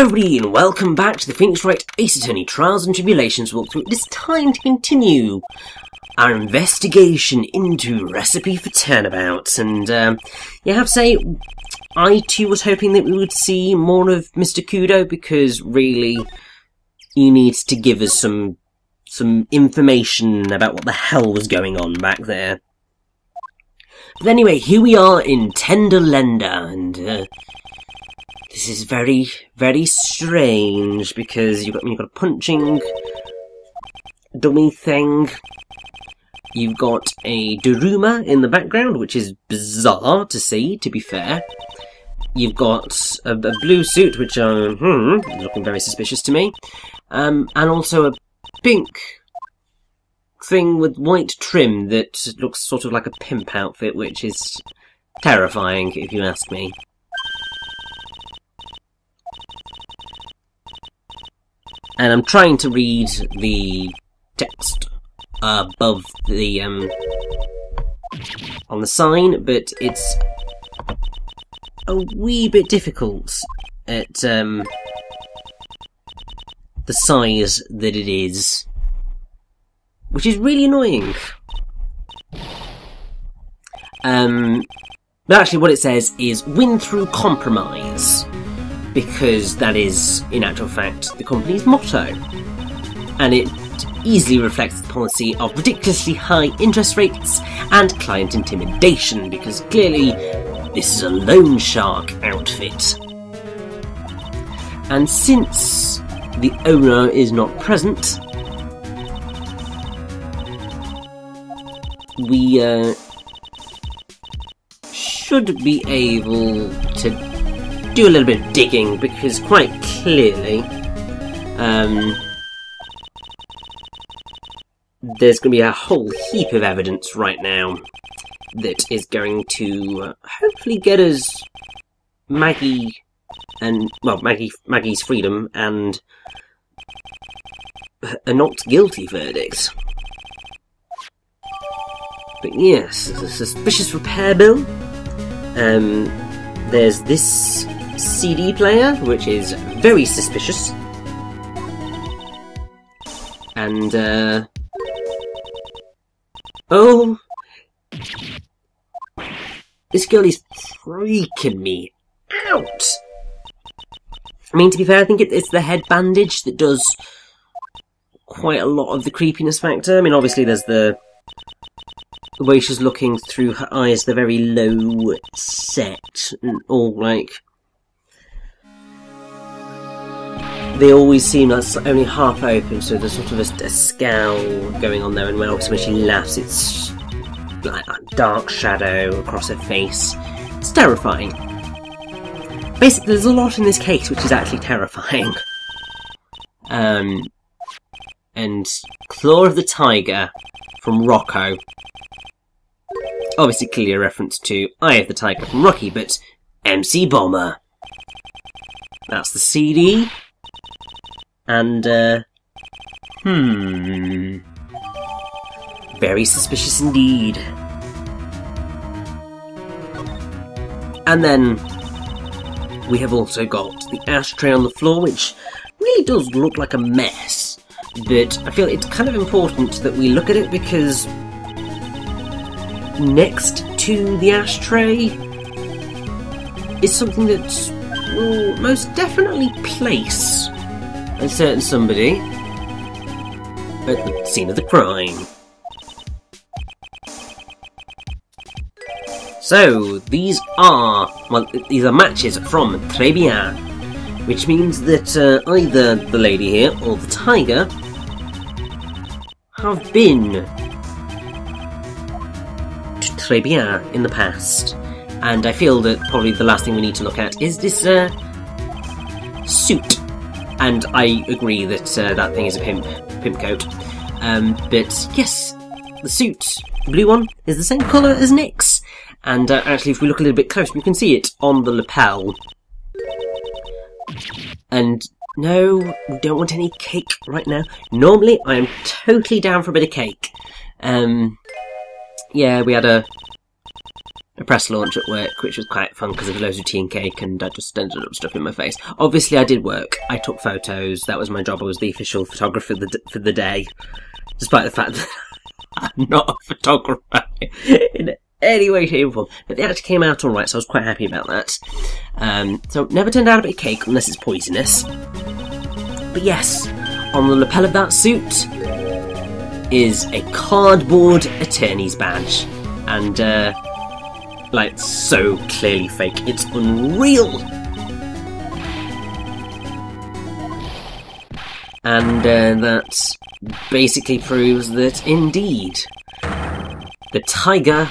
Hello everybody and welcome back to the Wright Ace Attorney Trials and Tribulations walkthrough. It is time to continue our investigation into Recipe for Turnabout. And you have to say, I too was hoping that we would see more of Mr. Kudo, because really he needs to give us some information about what the hell was going on back there. But anyway, here we are in Tender Lender, and this is very, very strange, because you've got a punching dummy thing. You've got a Daruma in the background, which is bizarre to see, to be fair. You've got a blue suit, which is looking very suspicious to me. And also a pink thing with white trim that looks sort of like a pimp outfit, which is terrifying, if you ask me. And I'm trying to read the text above the on the sign, but it's a wee bit difficult at the size that it is, which is really annoying. But actually what it says is win through compromise, because that is, in actual fact, the company's motto. And it easily reflects the policy of ridiculously high interest rates and client intimidation, because clearly this is a loan shark outfit. And since the owner is not present, we should be able to do a little bit of digging, because quite clearly there's going to be a whole heap of evidence right now that is going to hopefully get us Maggie and, well, Maggie's freedom and a not guilty verdict. But yes, there's a suspicious repair bill. There's this CD player, which is very suspicious. And, oh, this girl is freaking me out. I mean, to be fair, I think it's the head bandage that does quite a lot of the creepiness factor. I mean, obviously there's the way she's looking through her eyes, they're very low set, and all like, they always seem like only half open, so there's sort of a scowl going on there, and when she laughs, it's like a dark shadow across her face. It's terrifying. Basically, there's a lot in this case which is actually terrifying. And Claw of the Tiger from Rocco. Obviously, clearly a reference to Eye of the Tiger from Rocky, but MC Bomber. That's the CD. And, very suspicious indeed. And then we have also got the ashtray on the floor, which really does look like a mess. But I feel it's kind of important that we look at it, because next to the ashtray is something that will most definitely place a certain somebody at the scene of the crime. So, these are matches from Tribulations, which means that either the lady here or the tiger have been to Tribulations in the past. And I feel that probably the last thing we need to look at is this suit. And I agree that that thing is a pimp coat. But yes, the suit, the blue one, is the same colour as Nick's. And actually, if we look a little bit closer, we can see it on the lapel. And no, we don't want any cake right now. Normally, I am totally down for a bit of cake. Yeah, we had a a press launch at work, which was quite fun because of loads of tea and cake, and I just ended up stuffing my face. Obviously, I did work. I took photos. That was my job. I was the official photographer for the day, despite the fact that I'm not a photographer in any way, shape, or form. But they actually came out all right, so I was quite happy about that. So never turned out a bit of cake unless it's poisonous. But yes, on the lapel of that suit is a cardboard attorney's badge, and like, so clearly fake, it's unreal. And that basically proves that indeed the tiger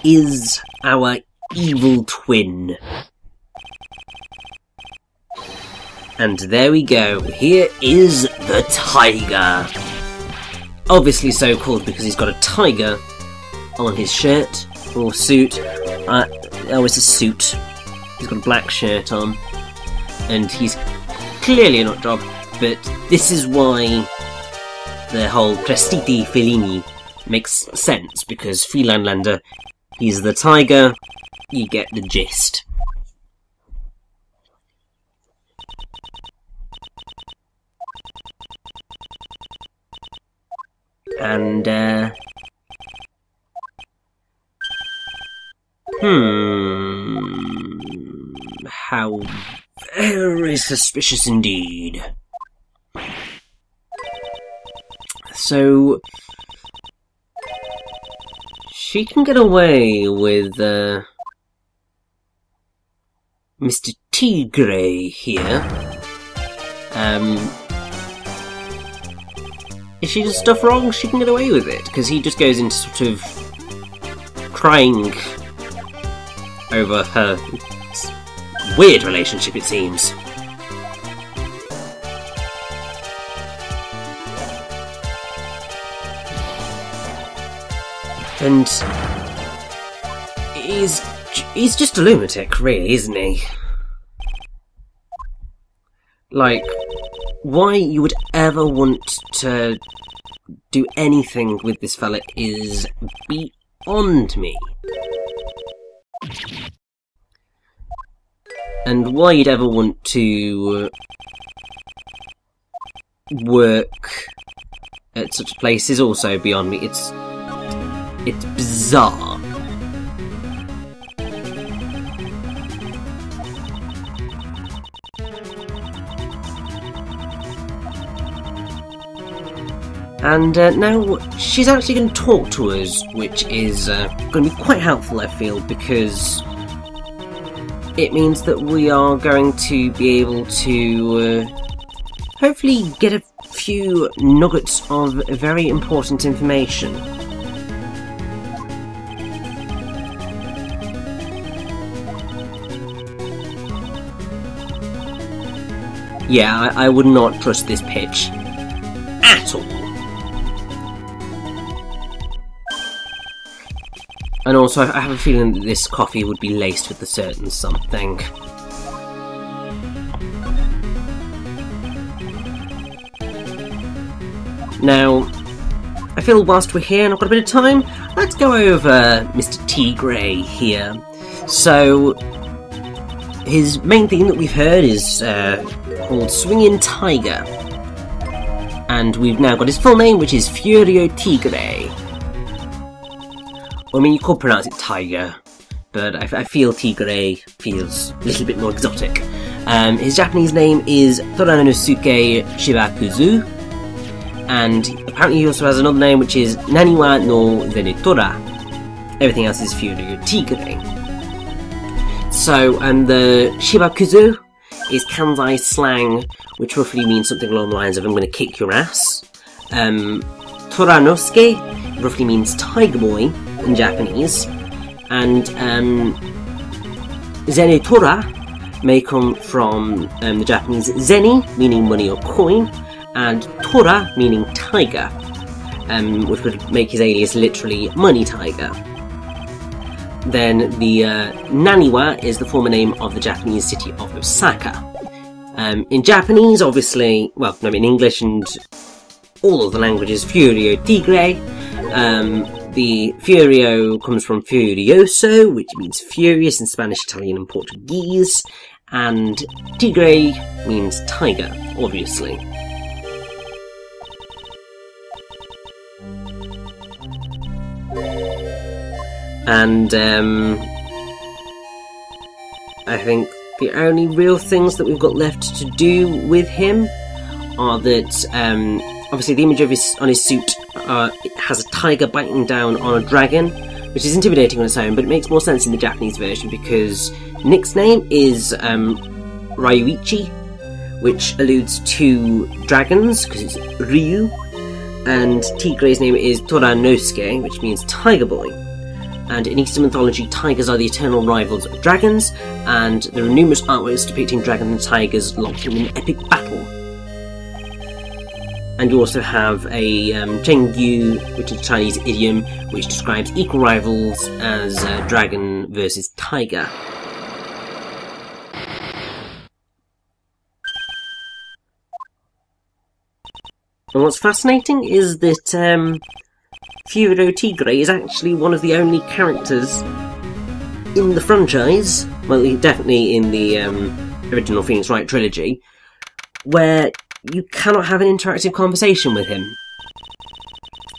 is our evil twin. And there we go, here is the tiger. Obviously so called because he's got a tiger on his shirt, or suit. Oh, it's a suit. He's got a black shirt on, and he's clearly a nut job, but this is why the whole Prestiti Felini makes sense, because Freelandlander, he's the tiger, you get the gist. And, how very suspicious indeed. So, she can get away with, Mr. Tigre here. If she does stuff wrong, she can get away with it, because he just goes into sort of crying over her weird relationship, it seems. And he's just a lunatic, really, isn't he? Like, why you would ever want to do anything with this fella is beyond me. And why you'd ever want to work at such a place is also beyond me. It's bizarre. And now she's actually going to talk to us, which is going to be quite helpful, I feel, because it means that we are going to be able to hopefully get a few nuggets of very important information. Yeah, I would not trust this pitch at all. And also, I have a feeling that this coffee would be laced with a certain something. Now, I feel whilst we're here and I've got a bit of time, let's go over Mr. Tigre here. So, his main theme that we've heard is called Swinging Tiger. And we've now got his full name, which is Furio Tigre. I mean, you could pronounce it Tiger, but I feel Tigre feels a little bit more exotic. His Japanese name is Toranosuke Shibakuzu, and apparently he also has another name which is Naniwa no Zenetora. Everything else is Furio Tigre. So, the Shibakuzu is Kansai slang, which roughly means something along the lines of I'm going to kick your ass. Toranosuke roughly means tiger boy in Japanese, and Zenetora may come from the Japanese zeni, meaning money or coin, and tora, meaning tiger, which would make his alias literally Money Tiger. Then the Naniwa is the former name of the Japanese city of Osaka. In Japanese, obviously, well, no, in English and all of the languages, Furio Tigre, The Furio comes from Furioso, which means furious in Spanish, Italian and Portuguese, and Tigre means tiger, obviously. And I think the only real things that we've got left to do with him are that obviously the image of on his suit it has a tiger biting down on a dragon, which is intimidating on its own, but it makes more sense in the Japanese version because Nick's name is Ryuichi, which alludes to dragons because it's Ryu, and Tigre's name is Toranosuke, which means tiger boy. And in Eastern mythology, tigers are the eternal rivals of dragons, and there are numerous artworks depicting dragons and tigers locked in an epic battle. And you also have a Chengyu, which is a Chinese idiom, which describes equal rivals as dragon versus tiger. And what's fascinating is that Furo Tigre is actually one of the only characters in the franchise, well, definitely in the original Phoenix Wright trilogy, where you cannot have an interactive conversation with him,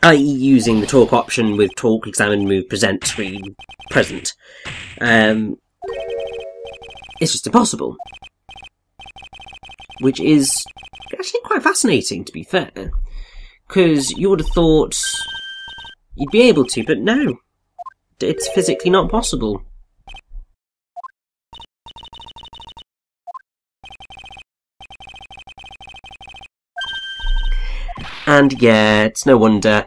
i.e. using the talk option with talk, examine, move, present, screen, present. It's just impossible. Which is actually quite fascinating, to be fair, because you would have thought you'd be able to, but no, it's physically not possible. And yeah, it's no wonder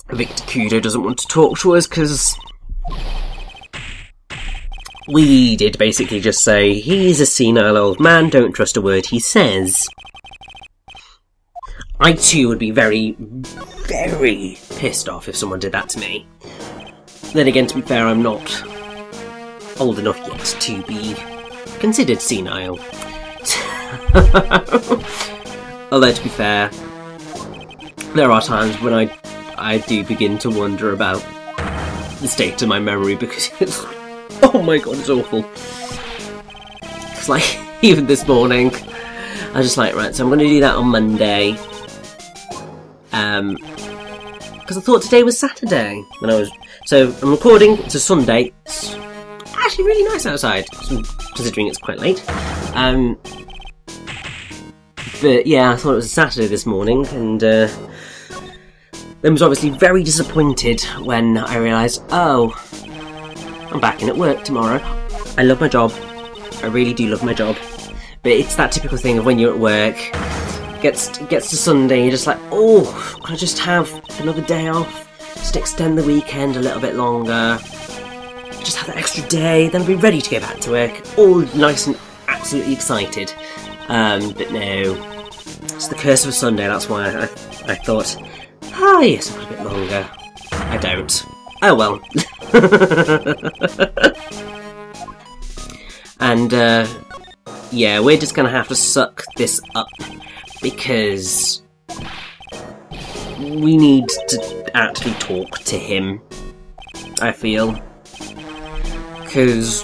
Victor Kudo doesn't want to talk to us, because we did basically just say, he's a senile old man, don't trust a word he says. I too would be very, very pissed off if someone did that to me. Then again, to be fair, I'm not old enough yet to be considered senile. Although, to be fair, there are times when I do begin to wonder about the state of my memory, because it's, oh my god, it's awful. It's like, even this morning, I was just like, right, so I'm going to do that on Monday. Because I thought today was Saturday. So I'm recording, it's a Sunday. It's actually really nice outside, considering it's quite late. But yeah, I thought it was a Saturday this morning, and then was obviously very disappointed when I realised, oh, I'm back in at work tomorrow. I love my job. I really do love my job. But it's that typical thing of when you're at work, gets to Sunday, you're just like, oh, can I just have another day off? Just extend the weekend a little bit longer. Just have that extra day, then I'll be ready to go back to work. All nice and absolutely excited. But no, it's the curse of a Sunday, that's why I thought, ah, yes, I've got a bit longer. I don't. Oh well. And, yeah, we're just gonna have to suck this up, because we need to actually talk to him, I feel. Because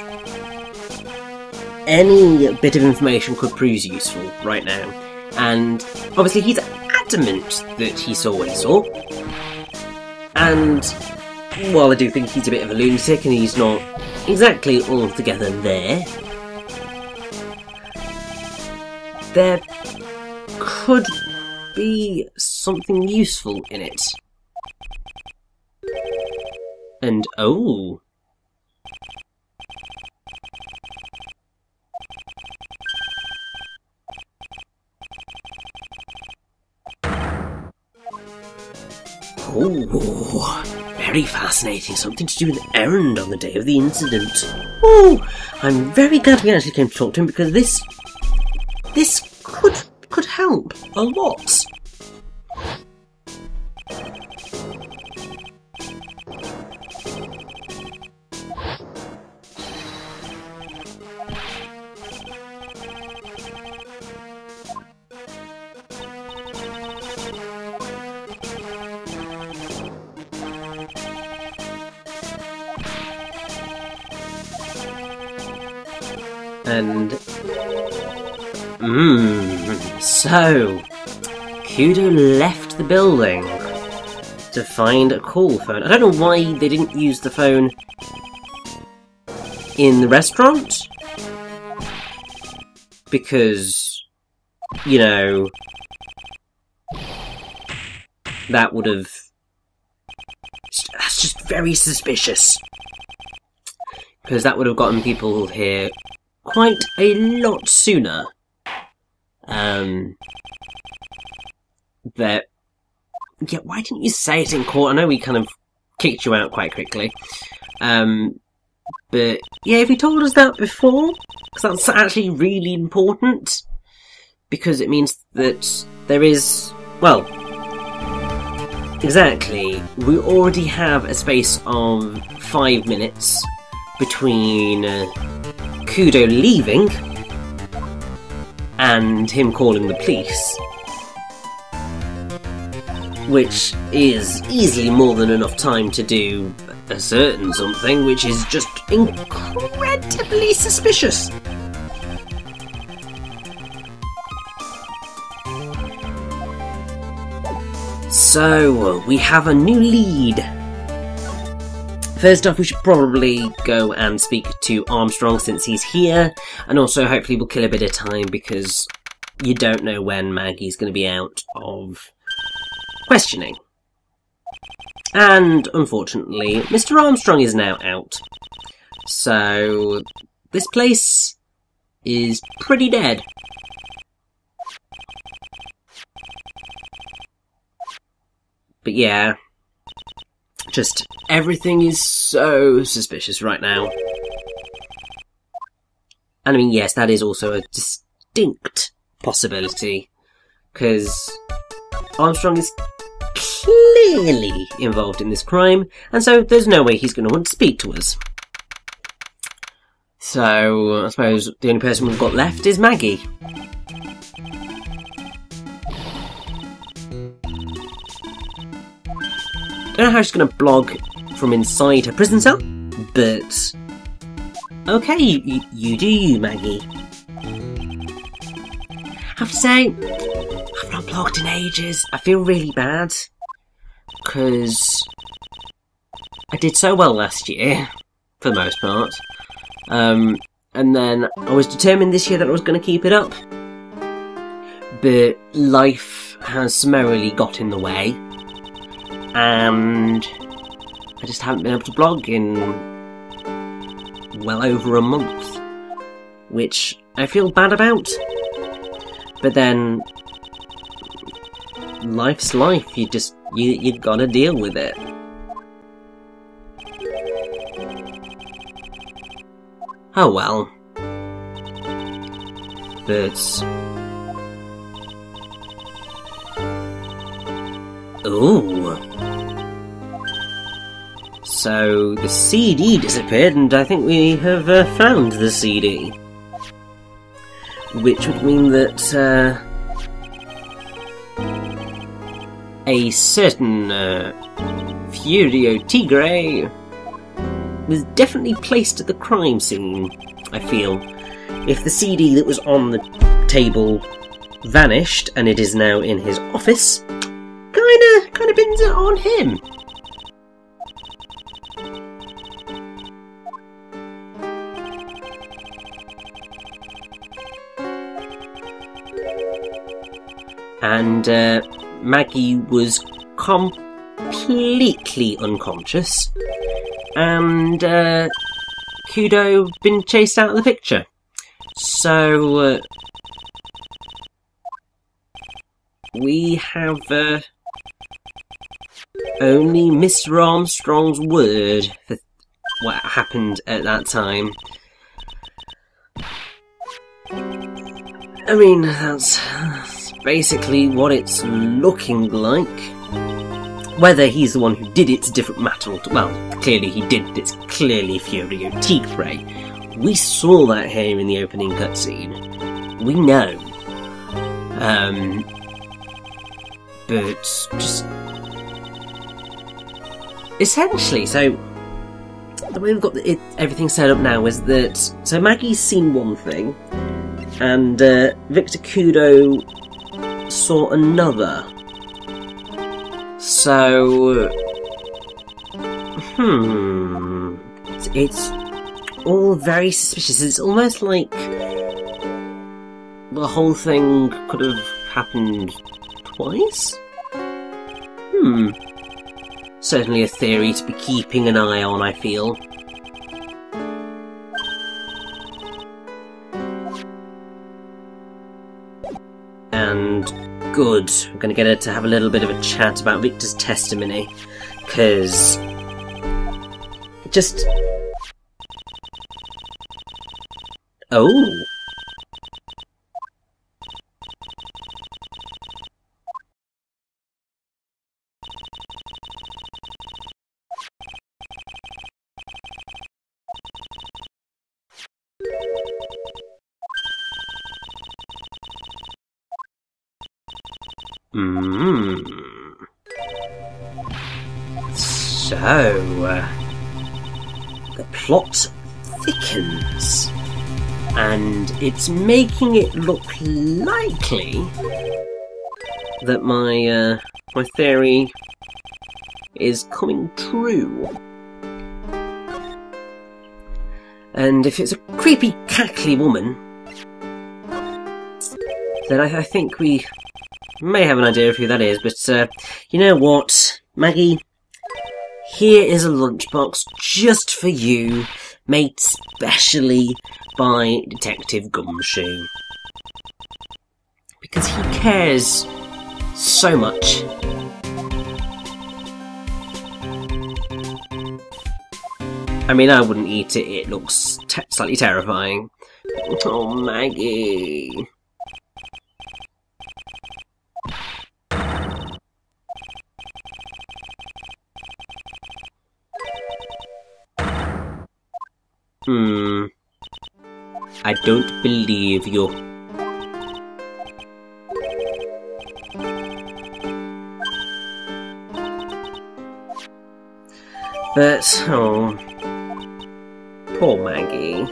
any bit of information could prove useful right now. And obviously he's adamant that he saw what he saw. And while I do think he's a bit of a lunatic and he's not exactly altogether there could be something useful in it. And oh, oh, very fascinating. Something to do with an errand on the day of the incident. Oh, I'm very glad we actually came to talk to him, because this could help a lot. And... so... Kudo left the building to find a call phone. I don't know why they didn't use the phone in the restaurant. Because, you know, that would have... That's just very suspicious. Because that would have gotten people here quite a lot sooner. That... Yeah, why didn't you say it in court? I know we kind of kicked you out quite quickly. But, yeah, if you told us that before, because that's actually really important, because it means that there is, well, exactly, we already have a space of 5 minutes between Kudo leaving and him calling the police, which is easily more than enough time to do a certain something, which is just incredibly suspicious. So, we have a new lead. First off, we should probably go and speak to Armstrong since he's here, and also hopefully we'll kill a bit of time because you don't know when Maggie's going to be out of questioning. And, unfortunately, Mr. Armstrong is now out. So, this place is pretty dead. But yeah, just everything is so suspicious right now. And I mean, yes, that is also a distinct possibility, because Armstrong is clearly involved in this crime, and so there's no way he's going to want to speak to us. So, I suppose the only person we've got left is Maggie. Don't know how she's going to blog from inside her prison cell, but okay, you do you, Maggie. I have to say, I've not blogged in ages. I feel really bad, because I did so well last year, for the most part, and then I was determined this year that I was going to keep it up, but life has summarily got in the way, and I just haven't been able to blog in well over a month, which I feel bad about. But then, life's life. You gotta deal with it. Oh well. But... ooh. So, the CD disappeared, and I think we have found the CD. Which would mean that a certain Furio Tigre was definitely placed at the crime scene, I feel. If the CD that was on the table vanished, and it is now in his office, kinda pins it on him. And Maggie was completely unconscious, and Kudo been chased out of the picture. So we have only Mr. Armstrong's word for what happened at that time. I mean, that's basically what it's looking like. Whether he's the one who did it's a different matter. Well, clearly he did. It's clearly Furio Tigre. We saw that here in the opening cutscene. We know. But just essentially, so the way we've got everything set up now is that... So Maggie's seen one thing, and Victor Kudo saw another. So... It's all very suspicious. It's almost like the whole thing could have happened twice? Certainly a theory to be keeping an eye on, I feel. And good. We're going to get her to have a little bit of a chat about Victor's testimony, because... just... Oh! So, the plot thickens, and it's making it look likely that my my theory is coming true. And if it's a creepy, cackly woman, then I think we may have an idea of who that is, but you know what, Maggie? Here is a lunchbox just for you, made specially by Detective Gumshoe. Because he cares so much. I mean, I wouldn't eat it, it looks slightly terrifying. Oh, Maggie. I don't believe you. But, oh, poor Maggie.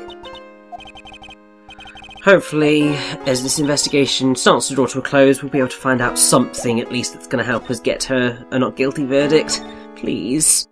Hopefully, as this investigation starts to draw to a close, we'll be able to find out something at least that's going to help us get her a not guilty verdict. Please.